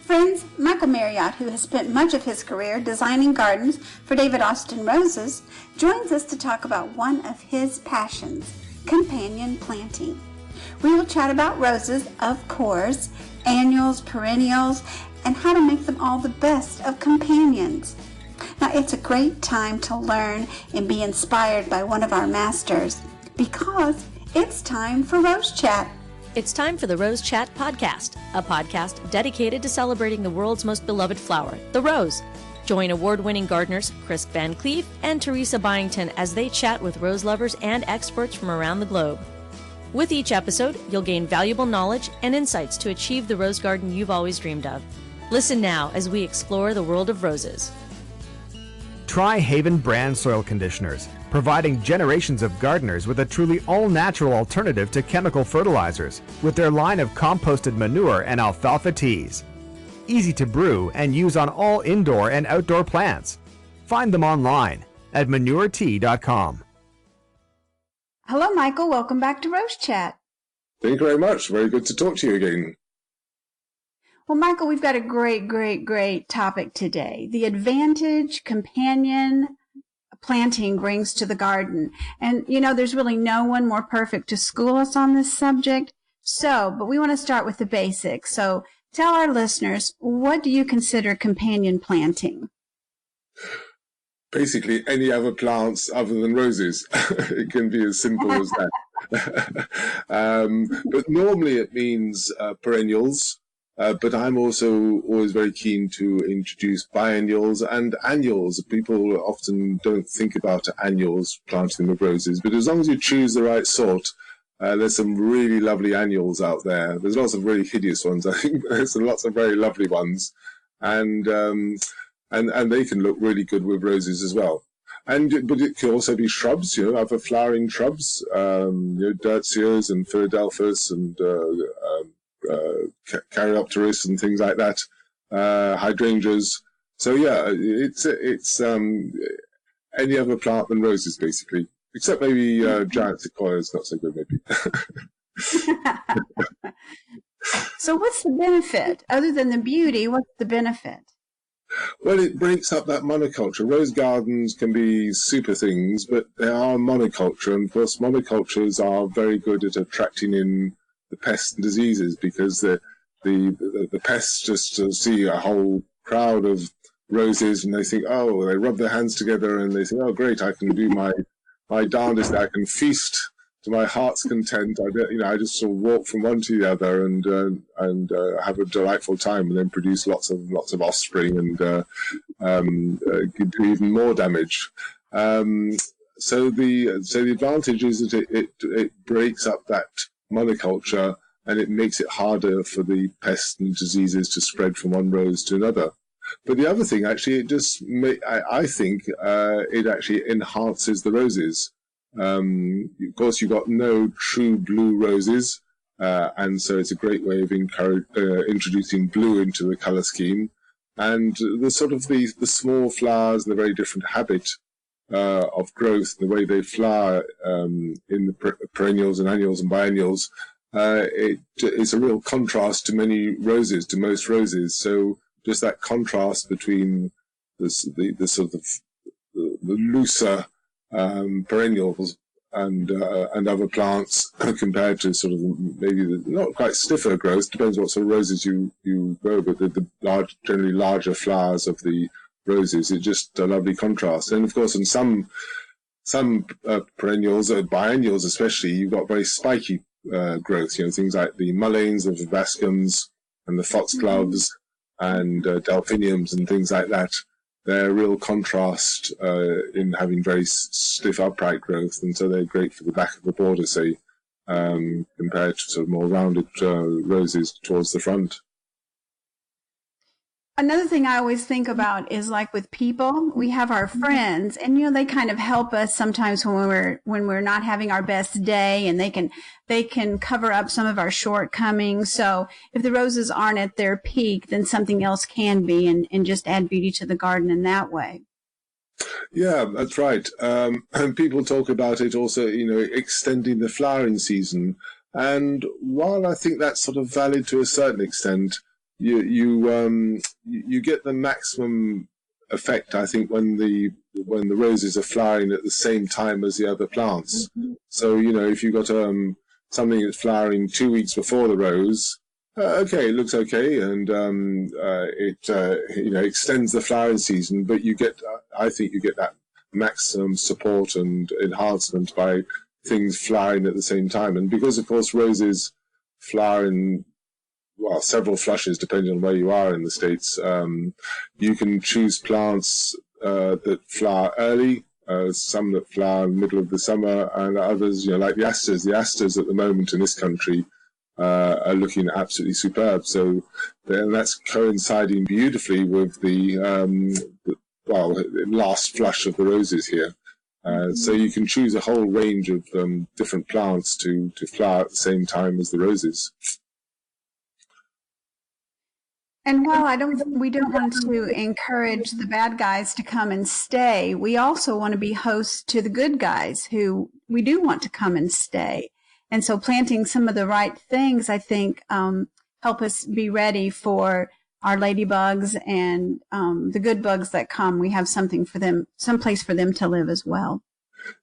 Friends, Michael Marriott, who has spent much of his career designing gardens for David Austin Roses, joins us to talk about one of his passions, companion planting. We will chat about roses, of course, annuals, perennials, and how to make them all the best of companions. Now, it's a great time to learn and be inspired by one of our masters because it's time for Rose Chat. It's time for the Rose Chat podcast, a podcast dedicated to celebrating the world's most beloved flower, the rose. Join award-winning gardeners Chris Van Cleef and Teresa Byington as they chat with rose lovers and experts from around the globe. With each episode, you'll gain valuable knowledge and insights to achieve the rose garden you've always dreamed of. Listen now as we explore the world of roses. Try Haven brand soil conditioners, providing generations of gardeners with a truly all-natural alternative to chemical fertilizers with their line of composted manure and alfalfa teas. Easy to brew and use on all indoor and outdoor plants. Find them online at manuretea.com. Hello, Michael. Welcome back to Rose Chat. Thank you very much. Very good to talk to you again. Well, Michael, we've got a great topic today. The advantage companion planting brings to the garden. And, you know, there's really no one more perfect to school us on this subject. But we want to start with the basics. So tell our listeners, what do you consider companion planting? Basically, any other plants other than roses. It can be as simple as that. But normally it means perennials. But I'm also always very keen to introduce biennials and annuals. People often don't think about annuals, planting them with roses, but as long as you choose the right sort, there's some really lovely annuals out there. There's lots of really hideous ones, I think, but there's lots of very lovely ones, and they can look really good with roses as well. But it can also be shrubs, you know, other flowering shrubs, Dirtzias and Philadelphus and Caryopteris and things like that, hydrangeas. So yeah, it's any other plant than roses basically, except maybe giant sequoias, not so good maybe. So what's the benefit? Other than the beauty, what's the benefit? Well, it breaks up that monoculture. Rose gardens can be super things, but they are monoculture, and of course monocultures are very good at attracting in the pests and diseases, because the pests just see a whole crowd of roses and they think, oh, they rub their hands together and they think, oh, great, I can do my darndest, I can feast to my heart's content. I just sort of walk from one to the other and have a delightful time, and then produce lots of offspring and do even more damage. So the advantage is that it breaks up that monoculture, and it makes it harder for the pests and diseases to spread from one rose to another. But the other thing, actually, I think it actually enhances the roses. Of course, you've got no true blue roses, and so it's a great way of introducing blue into the color scheme. And the sort of the small flowers and the very different habit of growth, the way they flower in the perennials and annuals and biennials, it's a real contrast to most roses. So just that contrast between the sort of the looser perennials and other plants compared to sort of maybe the not quite stiffer growth, depends what sort of roses you grow, but the generally larger flowers of the roses, it's just a lovely contrast. And of course, in some perennials, biennials especially, you've got very spiky growth. You know, things like the mulleins, the vibascums, and the foxgloves, and delphiniums, and things like that. They're a real contrast in having very stiff upright growth, and so they're great for the back of the border, say, compared to sort of more rounded roses towards the front. Another thing I always think about is, like, with people, we have our friends, and, you know, they kind of help us sometimes when we're not having our best day, and they can cover up some of our shortcomings. So if the roses aren't at their peak, then something else can be, and just add beauty to the garden in that way. Yeah, that's right. And people talk about it also, you know, extending the flowering season. And while I think that's sort of valid to a certain extent, you get the maximum effect, I think, when the roses are flowering at the same time as the other plants. Mm-hmm. So, you know, if you've got something that's flowering 2 weeks before the rose, okay, it looks okay, and it you know, extends the flowering season, but you get, I think you get that maximum support and enhancement by things flowering at the same time. And because, of course, roses flower in, well, several flushes depending on where you are in the States, you can choose plants that flower early, some that flower in the middle of the summer, and others, you know, like the asters. The asters at the moment in this country are looking absolutely superb. So then that's coinciding beautifully with the last flush of the roses here. So you can choose a whole range of different plants to flower at the same time as the roses. And while we don't want to encourage the bad guys to come and stay, we also want to be hosts to the good guys who we do want to come and stay. And so planting some of the right things, I think, help us be ready for our ladybugs and the good bugs that come. We have something for them, some place for them to live as well.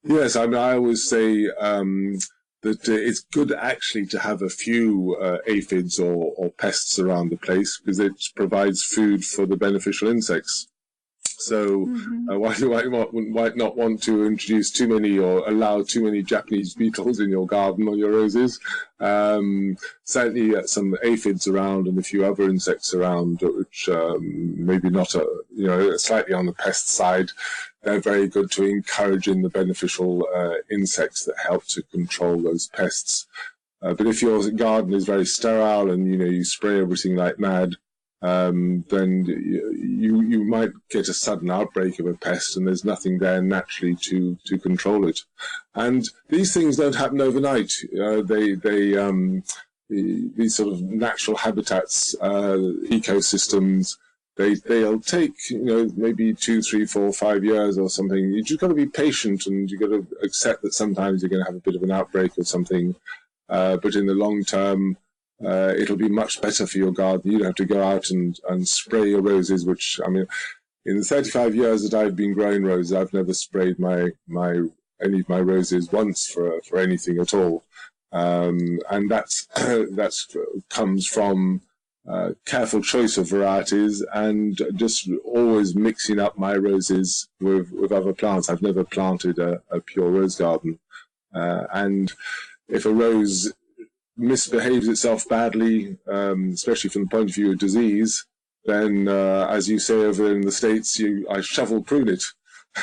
Yes, I mean, I always say that it's good actually to have a few aphids or pests around the place, because it provides food for the beneficial insects. So why not want to introduce too many or allow too many Japanese beetles in your garden or your roses? Certainly some aphids around and a few other insects around, which maybe not slightly on the pest side. They're very good to encouraging the beneficial insects that help to control those pests. But if your garden is very sterile and you spray everything like mad, then you might get a sudden outbreak of a pest, and there's nothing there naturally to control it. And these things don't happen overnight. These sort of natural habitats, ecosystems, they'll take maybe 2, 3, 4, 5 years or something. You just got to be patient, and you got to accept that sometimes you're going to have a bit of an outbreak or something. But in the long term, it'll be much better for your garden. You don't have to go out and spray your roses, which, I mean, in the 35 years that I've been growing roses, I've never sprayed any of my roses once for anything at all. And that's comes from careful choice of varieties and just always mixing up my roses with other plants. I've never planted a pure rose garden. And if a rose misbehaves itself badly, especially from the point of view of disease, then, as you say over in the States, I shovel prune it.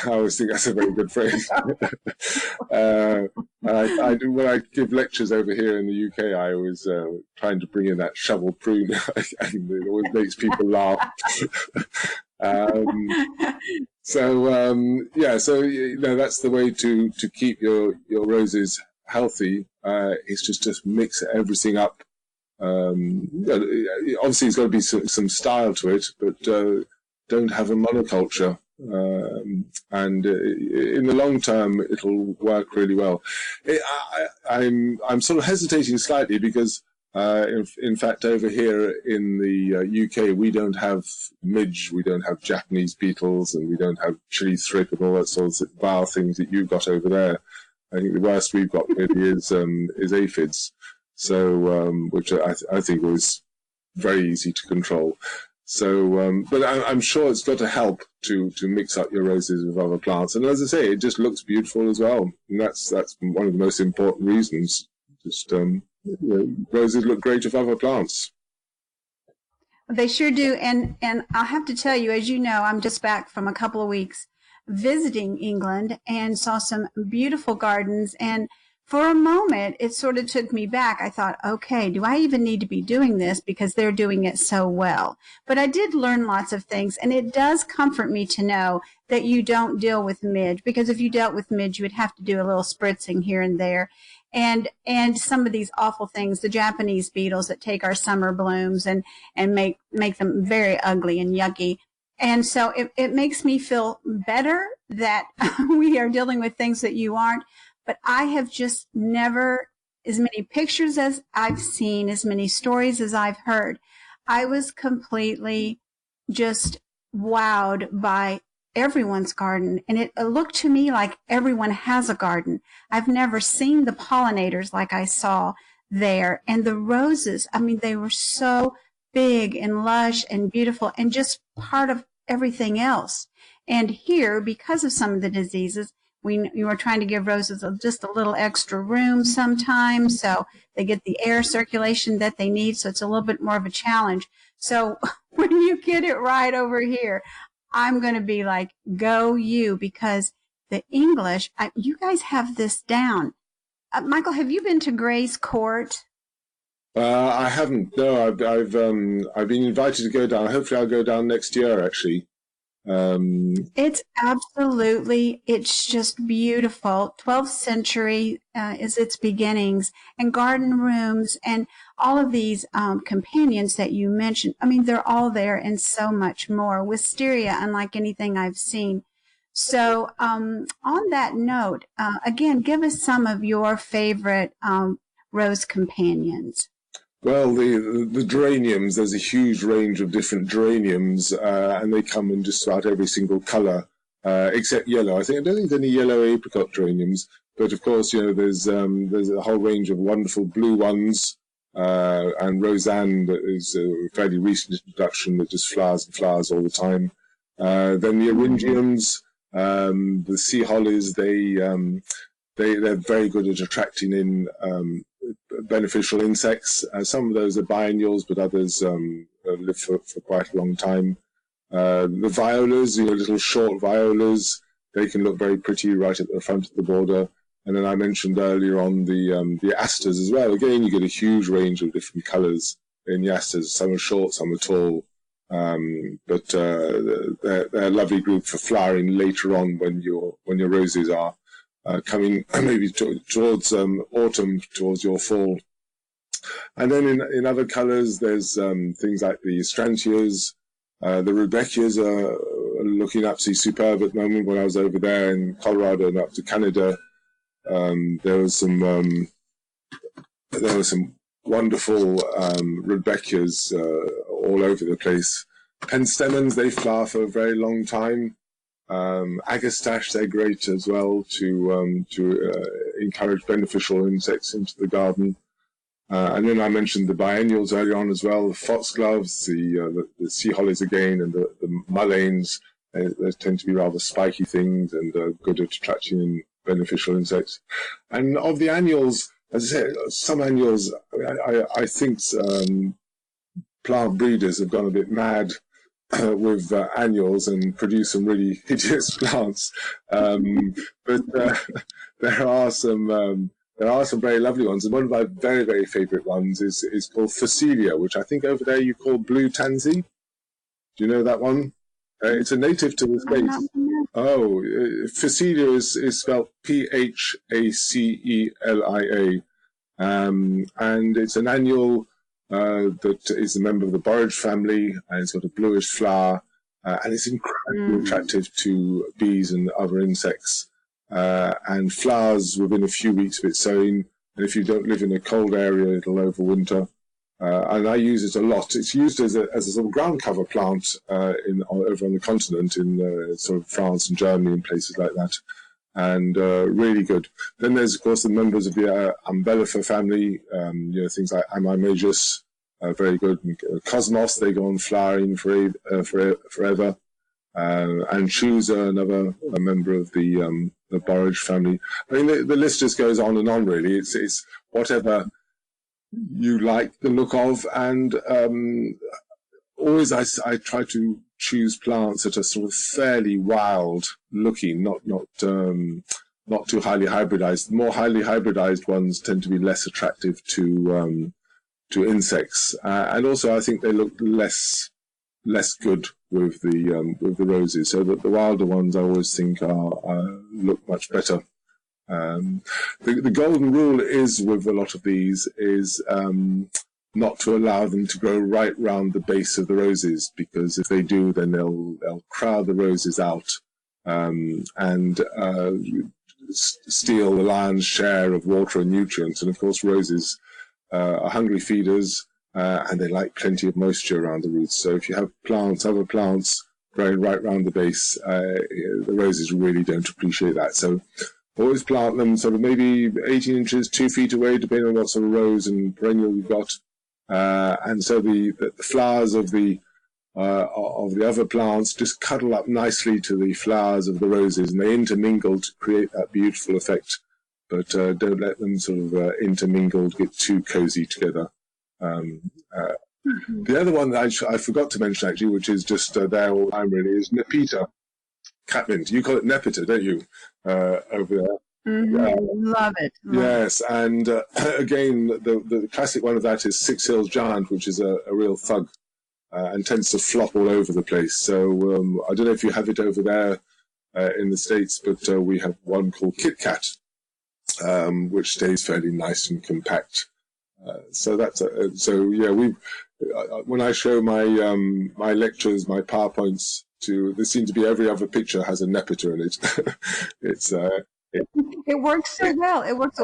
I always think that's a very good phrase. I do, when I give lectures over here in the UK, I always trying to bring in that shovel prune, and it always makes people laugh. So that's the way to keep your roses healthy. It's just mix everything up. Obviously, there's got to be some style to it, but don't have a monoculture. And in the long term, it'll work really well. I'm sort of hesitating slightly because, in fact, over here in the UK, we don't have midge, we don't have Japanese beetles, and we don't have chili thrip and all that sort of vile things that you've got over there. I think the worst we've got really is aphids, so which I think was very easy to control. So, but I'm sure it's got to help to mix up your roses with other plants, and as I say, it just looks beautiful as well, and that's one of the most important reasons. Just roses look great with other plants. They sure do, and I'll have to tell you, as you know, I'm just back from a couple of weeks visiting England and saw some beautiful gardens, and for a moment it sort of took me back. I thought, okay, do I even need to be doing this because they're doing it so well? But I did learn lots of things, and it does comfort me to know that you don't deal with midge, because if you dealt with midge, you would have to do a little spritzing here and there. And some of these awful things, the Japanese beetles that take our summer blooms and make them very ugly and yucky. And so it makes me feel better that we are dealing with things that you aren't. But I have just never, as many pictures as I've seen, as many stories as I've heard, I was completely just wowed by everyone's garden. And it looked to me like everyone has a garden. I've never seen the pollinators like I saw there. And the roses, I mean, they were so big and lush and beautiful and just part of everything else. And here, because of some of the diseases, we were trying to give roses just a little extra room sometimes so they get the air circulation that they need. So it's a little bit more of a challenge. So when you get it right over here, I'm going to be like, go you, because the English, you guys have this down. Michael, have you been to Gray's Court? I haven't. No, I've been invited to go down. Hopefully, I'll go down next year. Actually, it's just beautiful. 12th century is its beginnings, and garden rooms and all of these companions that you mentioned. I mean, they're all there and so much more. Wisteria, unlike anything I've seen. So on that note, again, give us some of your favorite rose companions. Well, the geraniums, there's a huge range of different geraniums, and they come in just about every single colour, except yellow. I don't think there's any yellow apricot geraniums, but of course, there's a whole range of wonderful blue ones, and Roseanne, that is a fairly recent introduction that just flowers and flowers all the time. Then the eryngiums, the sea hollies, they're very good at attracting in beneficial insects. Some of those are biennials, but others live for quite a long time. The violas, little short violas, they can look very pretty right at the front of the border. And then I mentioned earlier on the asters as well. Again, you get a huge range of different colours in the asters. Some are short, some are tall. But they're a lovely group for flowering later on when your roses are coming maybe towards autumn, towards your fall. And then in other colours, there's things like the astrantias. The rudbeckias are looking absolutely superb at the moment. When I was over there in Colorado and up to Canada, there was some wonderful rudbeckias all over the place. Penstemons, they flower for a very long time. Agastache, they're great as well to encourage beneficial insects into the garden. And then I mentioned the biennials earlier on as well, the foxgloves, the sea hollies again, and the mulleins. They tend to be rather spiky things and good at attracting in beneficial insects. And of the annuals, as I said, some annuals, I think plant breeders have gone a bit mad with annuals and produce some really hideous plants. But there are some very lovely ones, and one of my very, very favourite ones is called Phacelia, which I think over there you call blue tansy. Do you know that one? It's a native to the States. Oh, Phacelia is spelled Phacelia, and it's an annual that is a member of the borage family, and it's got a bluish flower, and it's incredibly attractive to bees and other insects, and flowers within a few weeks of its sowing. And if you don't live in a cold area, it'll overwinter. And I use it a lot. It's used as a sort of ground cover plant over on the continent in sort of France and Germany and places like that, and really good. Then there's of course the members of the Umbellifer family, things like Amimagus, very good. And Cosmos, they go on flowering forever. And Chooser, a member of the borage family. I mean, the list just goes on and on. Really, it's whatever you like the look of, and always I try to choose plants that are sort of fairly wild looking, not too highly hybridized. The more highly hybridized ones tend to be less attractive to insects, and also I think they look less good with the roses. So that the wilder ones I always think look much better. The golden rule is with a lot of these is not to allow them to grow right round the base of the roses, because if they do, then they'll crowd the roses out and steal the lion's share of water and nutrients. And of course, roses are hungry feeders, and they like plenty of moisture around the roots. So if you have other plants growing right around the base, the roses really don't appreciate that. So always plant them sort of maybe 18 inches, 2 feet away, depending on what sort of rose and perennial you've got. And so the flowers of the other plants just cuddle up nicely to the flowers of the roses, and they intermingle to create that beautiful effect. But don't let them sort of intermingle, get too cozy together. The other one that I forgot to mention, actually, which is just there all the time, really, is Nepeta catmint. You call it Nepeta, don't you, over there? Love it. Yes, and again, the classic one of that is Six Hills Giant, which is a real thug and tends to flop all over the place. So I don't know if you have it over there in the States, but we have one called Kit Kat, which stays fairly nice and compact. So that's when I show my my lectures, my PowerPoints there seems to be every other picture has a Nepeta in it. It works so well. It works.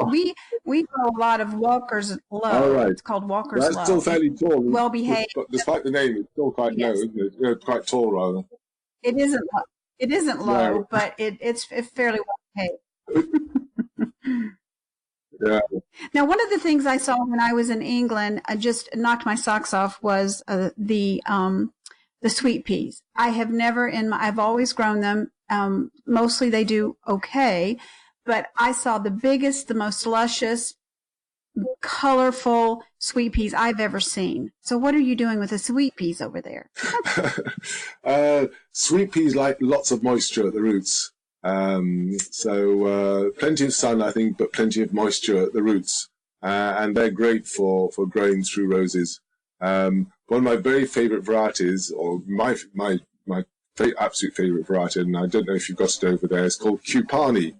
We grow a lot of Walker's Low. Oh, right. It's called Walker's Low. That's still fairly tall. Well behaved. But despite the name, it's still quite low, isn't it? Quite tall, rather. It isn't low, but it's fairly well behaved. Yeah. Now, one of the things I saw when I was in England, I just knocked my socks off, was the sweet peas. I have never I've always grown them. Mostly they do okay, but I saw the biggest, the most luscious, colorful sweet peas I've ever seen. So what are you doing with the sweet peas over there? Sweet peas like lots of moisture at the roots. So plenty of sun, I think, but plenty of moisture at the roots. And they're great for growing through roses. One of my very favorite varieties, or my absolute favorite variety, and I don't know if you've got it over there, it's called Cupani,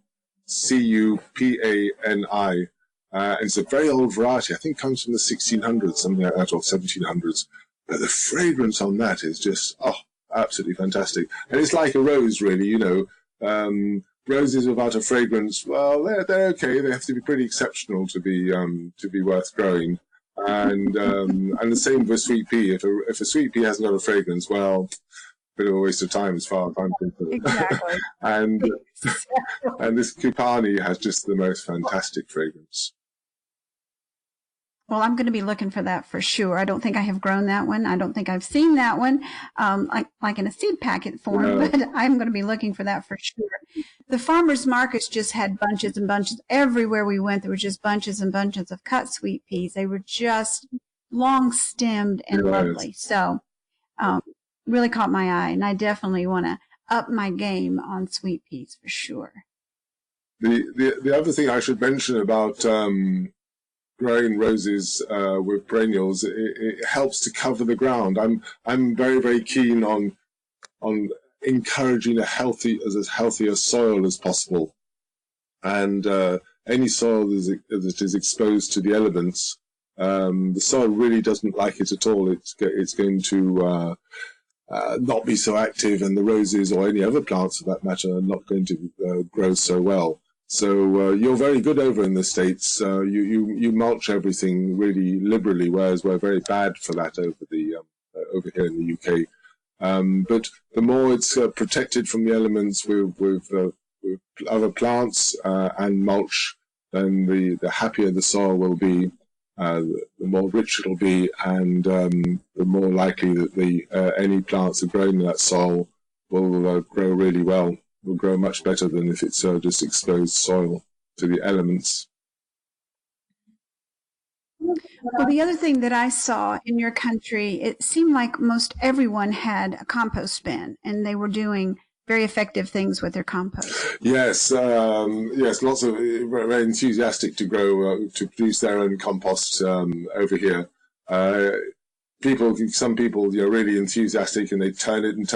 Cupani. It's a very old variety. I think it comes from the 1600s, something like that, or 1700s. But the fragrance on that is just, absolutely fantastic. And it's like a rose, really, you know. Roses without a fragrance, well, they're okay. They have to be pretty exceptional to be worth growing. And the same with sweet pea. If a sweet pea hasn't got a fragrance, well, bit of a waste of time as far as I'm concerned. Exactly. and this Cupani has just the most fantastic fragrance. Well, I'm going to be looking for that for sure. I don't think I have grown that one. I don't think I've seen that one, like in a seed packet form, but I'm going to be looking for that for sure. The farmers markets just had bunches and bunches. Everywhere we went, there were just bunches and bunches of cut sweet peas. They were just long stemmed and lovely. So, really caught my eye, and I definitely want to up my game on sweet peas for sure. The other thing I should mention about growing roses with perennials, it helps to cover the ground. I'm very, very keen on encouraging as healthy a soil as possible, and any soil that is exposed to the elements, the soil really doesn't like it at all. It's going to not be so active, and the roses or any other plants for that matter are not going to grow so well. So you're very good over in the States. You mulch everything really liberally, whereas we're very bad for that over here in the UK. But the more it's protected from the elements with other plants and mulch, then the happier the soil will be, the more rich it'll be, and the more likely that any plants that are grown in that soil will grow really well. Will grow much better than if it's just exposed soil to the elements. Well, the other thing that I saw in your country, it seemed like most everyone had a compost bin, and they were doing very effective things with their compost. Yes, lots of very enthusiastic to grow to produce their own compost over here. Some people, really enthusiastic, and they turn it, and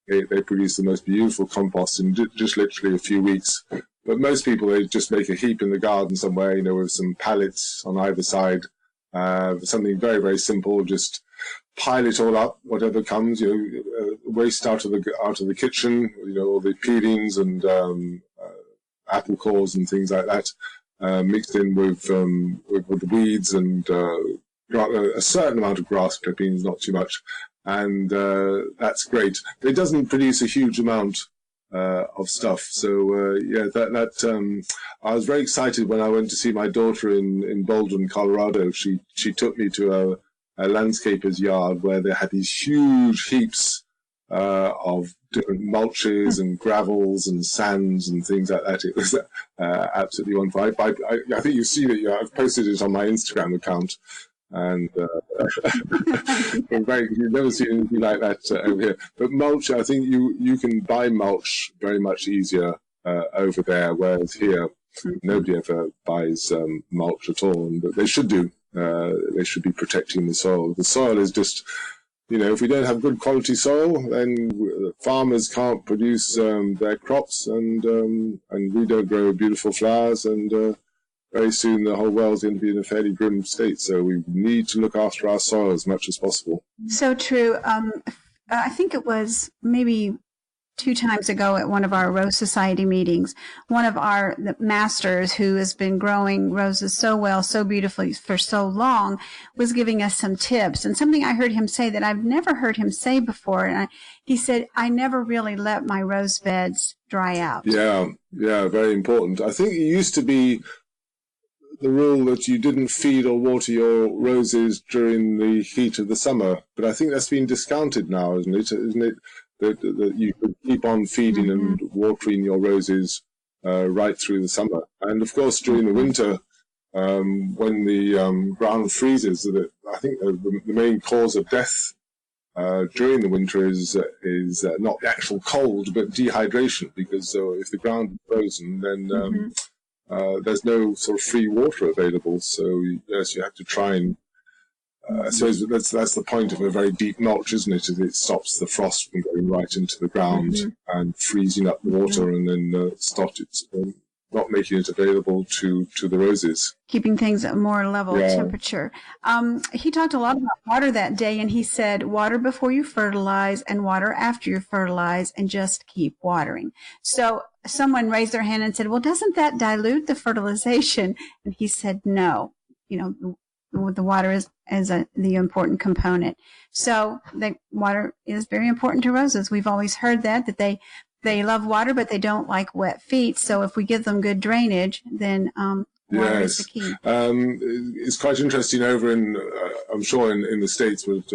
they produce the most beautiful compost in just literally a few weeks. But most people, they just make a heap in the garden somewhere, with some pallets on either side, something very, very simple. Just pile it all up, whatever comes, waste out of the kitchen, all the peelings and apple cores and things like that, mixed in with the weeds and a certain amount of grass clippings, not too much, and that's great. It doesn't produce a huge amount of stuff. So I was very excited when I went to see my daughter in Boulder, Colorado. She took me to a landscaper's yard where they had these huge heaps of different mulches and gravels and sands and things like that. It was absolutely wonderful. I think you've seen it. I've posted it on my Instagram account. And you've never seen anything like that over here. But mulch, I think you can buy mulch very much easier over there, whereas here nobody ever buys mulch at all. And they should do. They should be protecting the soil. The soil is just, if we don't have good quality soil, then farmers can't produce their crops, and we don't grow beautiful flowers, and very soon the whole world's going to be in a fairly grim state. So we need to look after our soil as much as possible. So true. I think it was maybe 2 times ago at one of our Rose Society meetings, one of our masters who has been growing roses so well, so beautifully for so long, was giving us some tips. And something I heard him say that I've never heard him say before. And he said, I never really let my rose beds dry out. Yeah, very important. I think it used to be the rule that you didn't feed or water your roses during the heat of the summer. But I think that's been discounted now, isn't it? That you could keep on feeding and watering your roses right through the summer. And of course, during the winter, when the ground freezes, I think the main cause of death during the winter is not the actual cold, but dehydration, because if the ground is frozen, then there's no sort of free water available. So yes, you have to try and I suppose that's the point of a very deep mulch, isn't it? It stops the frost from going right into the ground and freezing up the water, and then stops it, not making it available to the roses. Keeping things at a more level temperature. He talked a lot about water that day, and he said, water before you fertilize and water after you fertilize, and just keep watering. So someone raised their hand and said, well, doesn't that dilute the fertilization? And he said, no. The water is the important component. So the water is very important to roses. We've always heard that they love water, but they don't like wet feet. So if we give them good drainage, then water is the key. It's quite interesting over in, I'm sure in the States, but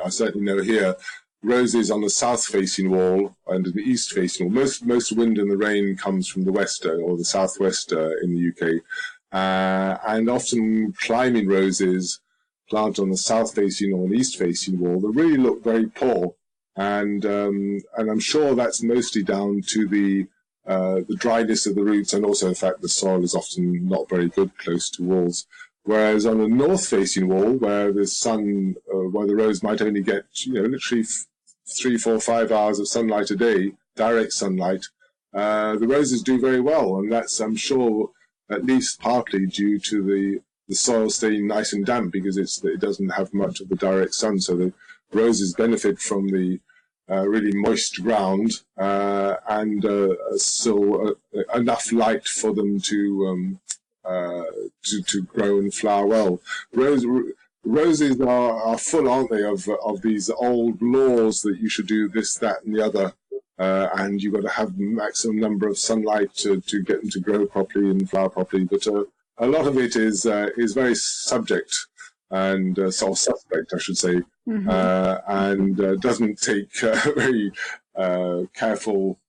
I certainly know here, roses on the south-facing wall and the east-facing wall. Most wind and the rain comes from the west or the southwest in the UK. And often climbing roses planted on the south-facing or the east-facing wall, they really look very poor. And I'm sure that's mostly down to the dryness of the roots, and also the fact the soil is often not very good close to walls. Whereas on a north-facing wall, where the sun, where the rose might only get, literally 3, 4, 5 hours of sunlight a day, direct sunlight, the roses do very well. And that's, I'm sure, at least partly due to the soil staying nice and damp, because it doesn't have much of the direct sun. So the roses benefit from the really moist ground and still enough light for them to grow and flower well. Roses are full, aren't they, of these old laws that you should do this, that, and the other. And you've got to have the maximum number of sunlight to get them to grow properly and flower properly. But a lot of it is very subject and sort of suspect, I should say, and doesn't take very careful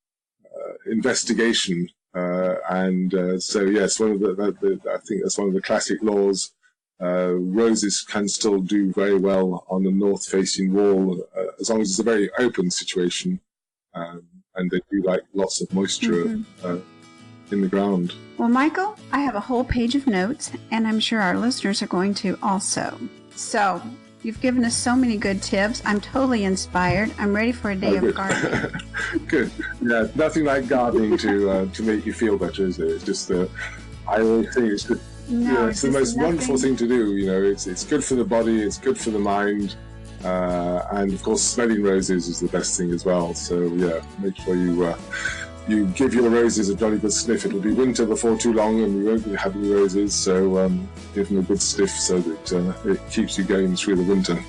investigation. So yes, I think that's one of the classic laws. Roses can still do very well on the north-facing wall as long as it's a very open situation. And they do like lots of moisture in the ground. Well, Michael, I have a whole page of notes, and I'm sure our listeners are going to also. So you've given us so many good tips. I'm totally inspired. I'm ready for a day of gardening. Good. Yeah, nothing like gardening to make you feel better, is it? It's just I always think it's just it's the most wonderful thing to do. It's good for the body. It's good for the mind. And of course, smelling roses is the best thing as well. So yeah, make sure you you give your roses a jolly good sniff. It'll be winter before too long and we won't be having roses, so give them a good sniff so that it keeps you going through the winter.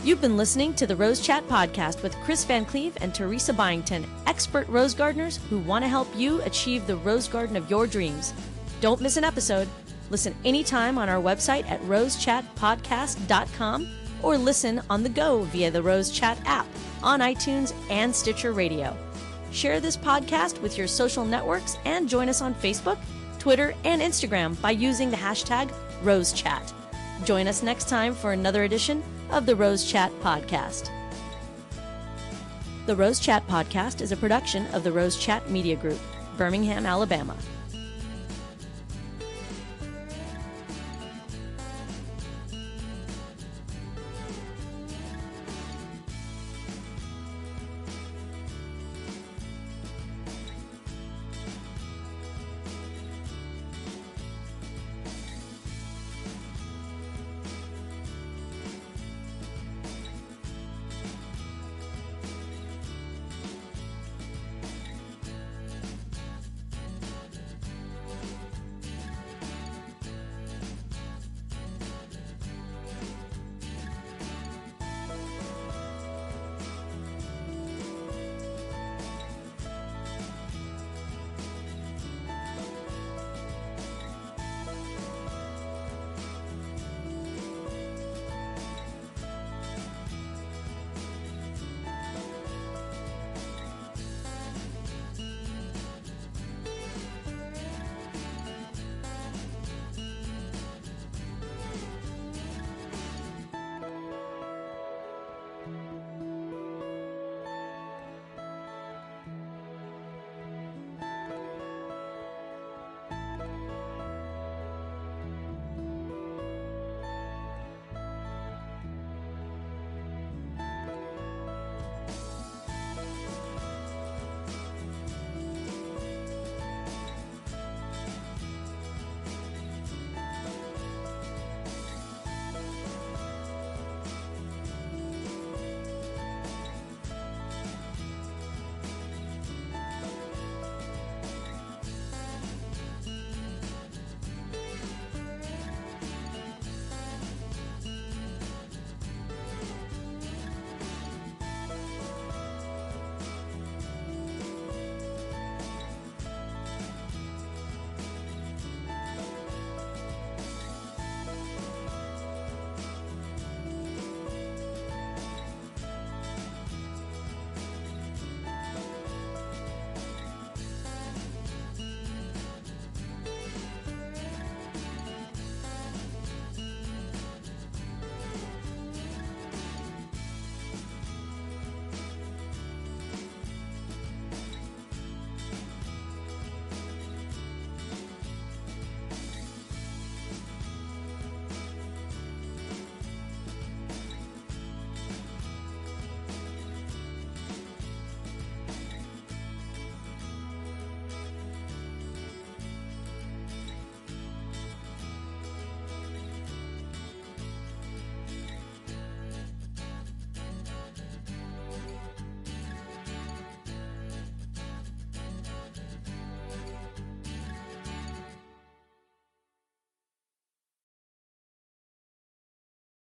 You've been listening to the Rose Chat podcast with Chris Van Cleve and Teresa Byington, expert rose gardeners who want to help you achieve the rose garden of your dreams. Don't miss an episode. Listen anytime on our website at rosechatpodcast.com or listen on the go via the Rose Chat app on iTunes and Stitcher Radio. Share this podcast with your social networks and join us on Facebook, Twitter, and Instagram by using the hashtag RoseChat. Join us next time for another edition of the Rose Chat podcast. The Rose Chat podcast is a production of the Rose Chat Media Group, Birmingham, Alabama.